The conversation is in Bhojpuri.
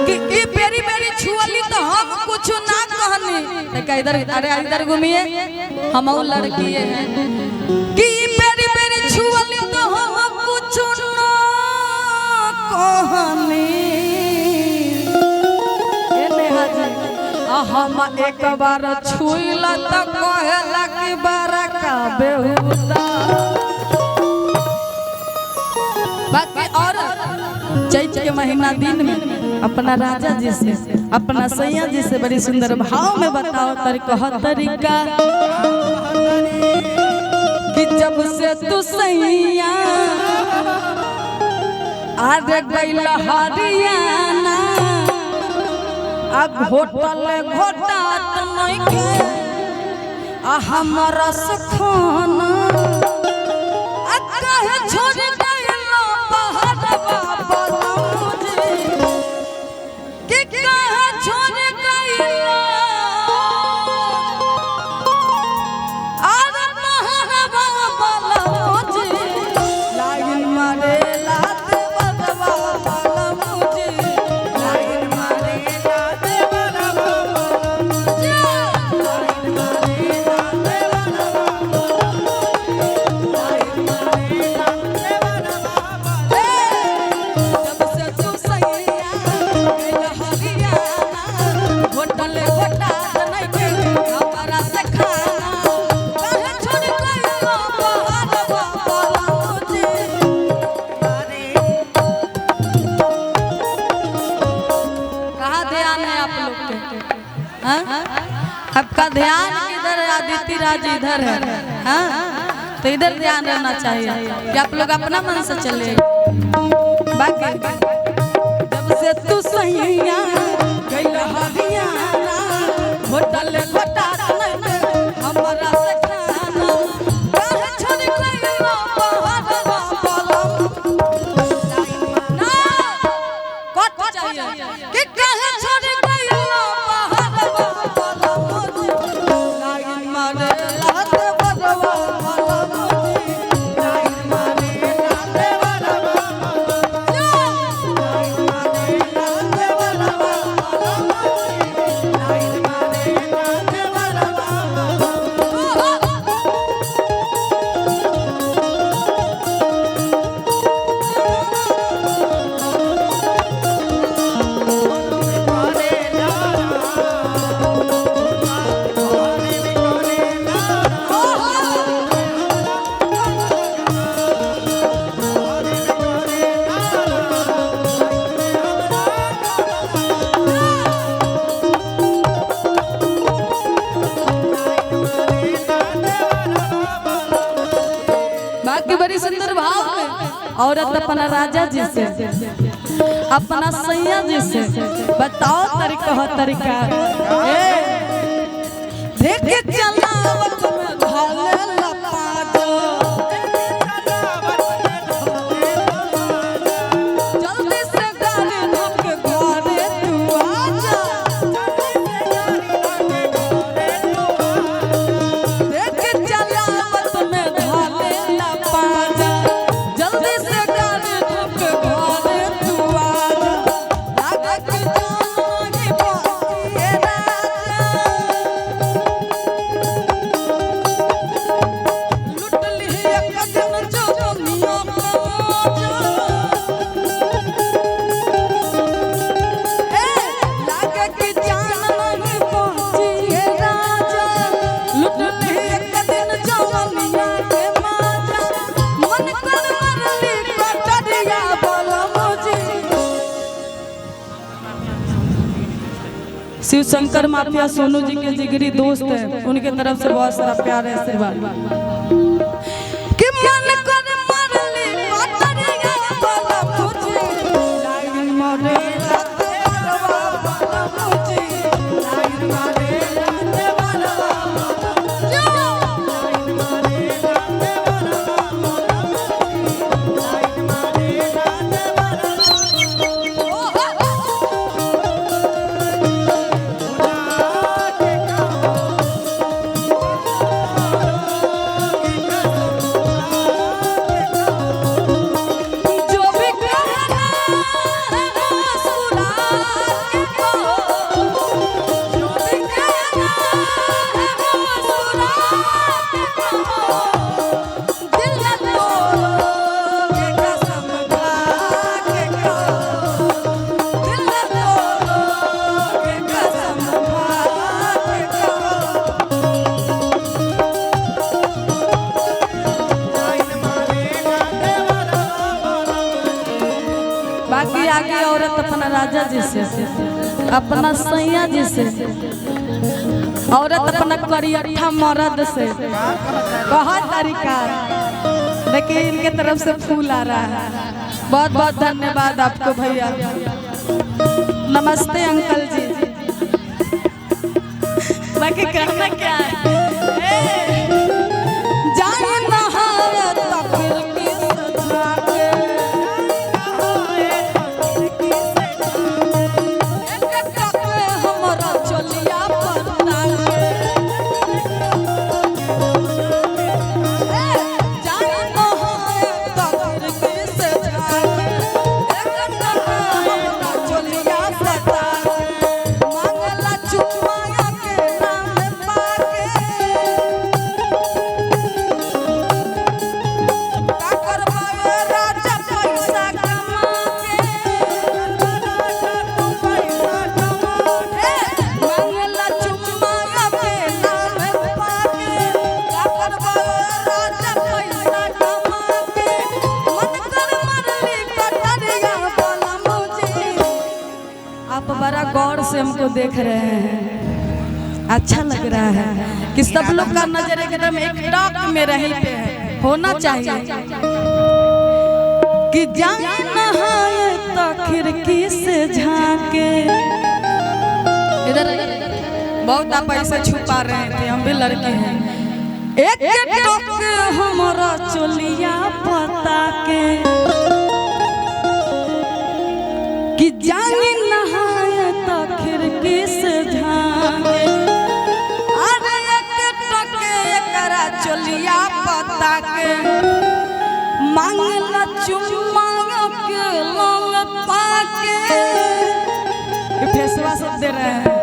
कि ई बेरी बेरी छुअली तो हम कुछ ना कहनी तो इधर अरे इधर घूमिए हम लड़की हैं कि बेरी बेरी छुअली तो हम कुछ ना कहनी ए नेहा जी हम एक बार छुइला तो कहेला कि बरका बेहुदा बाकी और चैत के महीना दिन में अपना राजा जी से अपना सैया जी से बड़ी सुंदर भाव में बताओ तरीका कि जब से तू सैया आज गइल हरियाणा अब होटल घोटात नहीं के हमरा से खाना कहे छोड़ गइलो पहाड़वा बलमुजी कि कहे छोड़ गइलो अरे पहाड़वा बलमुजी लाइन मारे लात बलवा बलमुजी लाइन मारे लात बलवा बलमुजी लाइन मारे लात आपका ध्यान इधर आदित्य राज इधर है हाँ? तो इधर ध्यान रहना चाहिए कि आप लोग अपना मन से चले बाकी जब से तू सैया गइल हरियाणा होटल घोटात नहीं हमरा से खाना काहे छोड़ गइलो पहाड़वा बलम ना कट चाहिए कि काहे छोड़ गइलो पहाड़वा बड़ी सुंदर भाव में औरत अपना राजा जी से अपना सैया जी से बताओ तरीका देख चलावत में भाले लपाजो जल्दी से गाड़ी धोके घरे तू आजा देख चलावत में भाले लपाजो जल्दी से गाड़ी धोके घरे तू आजा लागे कि जान ही बाकी राजा लुट ली एक दिन जो दुनिया को लागे कि जान नहीं पहुंची है राजा लुट ली एक दिन जो दुनिया के माजा मन कर मरली कटरिया बोलो मुझे शिव शंकर माफिया सोनू जी के जिगरी दोस्त है उनके तरफ से बहुत सारा प्यार है आशीर्वाद कि मन कर मरली कटरिया बोलो मुझे लाइन मारे लाते बलवा बोलो मुझे लाइन मारे लाते बलवा बोलो मुझे लाइन मारे लाते बलवा बोलो मुझे लाइन मारे लाते बलवा राजा जी से, अपना सैया जी से, औरत अपना करियठा मर्द से कहा तरीका, देखिए इनके तरफ से फूल आ रहा है। बहुत बहुत धन्यवाद आपको भैया। नमस्ते अंकल जी। बाकी कहना क्या है, बड़ा गौर से हमको देख रहे हैं, अच्छा लग रहा है कि सब लोग का नजर एकदम एक टॉक में रही पे है, होना चाहिए कि जाए नहाए तो खिड़की से झांके। इधर बहुत आप ऐसे छुपा रहे थे, हम भी लड़के हैं। एक टॉक हमारा चोलिया पता के कि जाए नहाए तो खिड़की से झांके। अरे एक टके एकरा चोलिया पता के मांगला चुम्मा के लोग पाके। ये फेसवा सब दे रहे हैं।